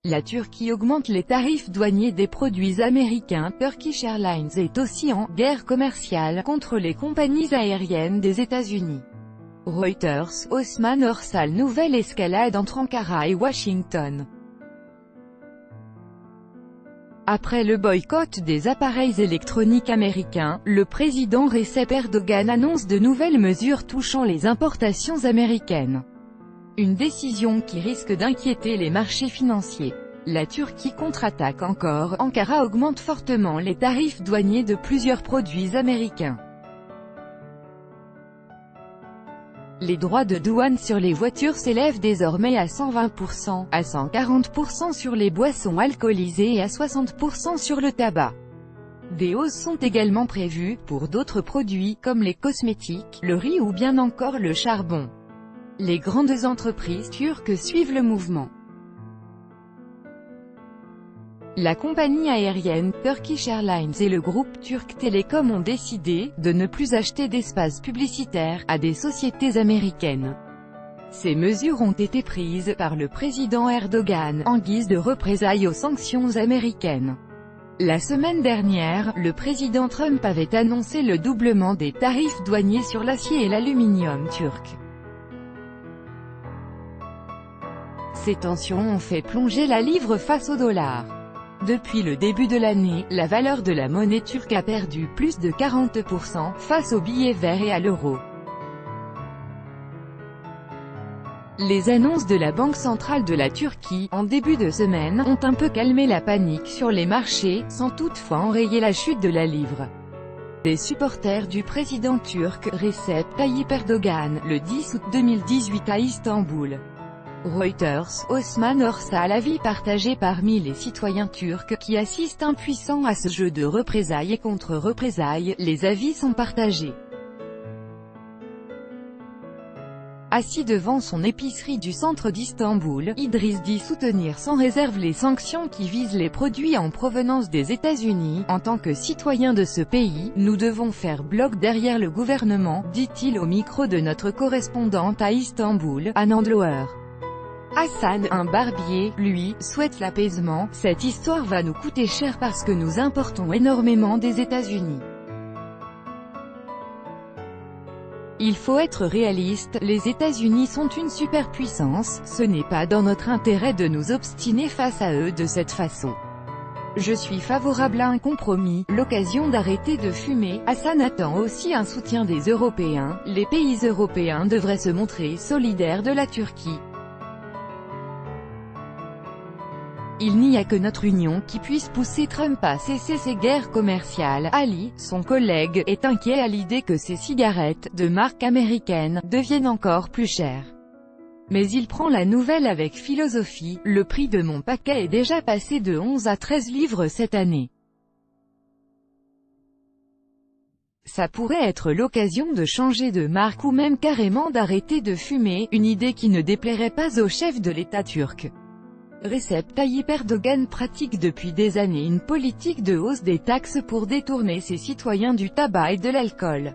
La Turquie augmente les tarifs douaniers des produits américains. Turkish Airlines est aussi en « guerre commerciale » contre les compagnies aériennes des États-Unis. Reuters, Osman Orsal. Nouvelle escalade entre Ankara et Washington. Après le boycott des appareils électroniques américains, le président Recep Erdogan annonce de nouvelles mesures touchant les importations américaines. Une décision qui risque d'inquiéter les marchés financiers. La Turquie contre-attaque encore. Ankara augmente fortement les tarifs douaniers de plusieurs produits américains. Les droits de douane sur les voitures s'élèvent désormais à 120%, à 140% sur les boissons alcoolisées et à 60% sur le tabac. Des hausses sont également prévues, pour d'autres produits, comme les cosmétiques, le riz ou bien encore le charbon. Les grandes entreprises turques suivent le mouvement. La compagnie aérienne Turkish Airlines et le groupe turc Telecom ont décidé de ne plus acheter d'espace publicitaire à des sociétés américaines. Ces mesures ont été prises par le président Erdogan en guise de représailles aux sanctions américaines. La semaine dernière, le président Trump avait annoncé le doublement des tarifs douaniers sur l'acier et l'aluminium turc. Ces tensions ont fait plonger la livre face au dollar. Depuis le début de l'année, la valeur de la monnaie turque a perdu plus de 40% face au billet vert et à l'euro. Les annonces de la Banque centrale de la Turquie, en début de semaine, ont un peu calmé la panique sur les marchés, sans toutefois enrayer la chute de la livre. Des supporters du président turc, Recep Tayyip Erdogan, le 10 août 2018 à Istanbul. Reuters, Osman Orsal. Avis partagé parmi les citoyens turcs qui assistent impuissants à ce jeu de représailles et contre-représailles, les avis sont partagés. Assis devant son épicerie du centre d'Istanbul, Idriss dit soutenir sans réserve les sanctions qui visent les produits en provenance des États-Unis. En tant que citoyen de ce pays, nous devons faire bloc derrière le gouvernement, dit-il au micro de notre correspondante à Istanbul, Anand Loer. Hassan, un barbier, lui, souhaite l'apaisement. Cette histoire va nous coûter cher parce que nous importons énormément des États-Unis. Il faut être réaliste, les États-Unis sont une superpuissance, ce n'est pas dans notre intérêt de nous obstiner face à eux de cette façon. Je suis favorable à un compromis, l'occasion d'arrêter de fumer. Hassan attend aussi un soutien des Européens. Les pays européens devraient se montrer solidaires de la Turquie. Il n'y a que notre union qui puisse pousser Trump à cesser ses guerres commerciales. Ali, son collègue, est inquiet à l'idée que ces cigarettes, de marque américaine, deviennent encore plus chères. Mais il prend la nouvelle avec philosophie. Le prix de mon paquet est déjà passé de 11 à 13 livres cette année. Ça pourrait être l'occasion de changer de marque ou même carrément d'arrêter de fumer, une idée qui ne déplairait pas au chef de l'État turc. Recep Tayyip Erdogan pratique depuis des années une politique de hausse des taxes pour détourner ses citoyens du tabac et de l'alcool.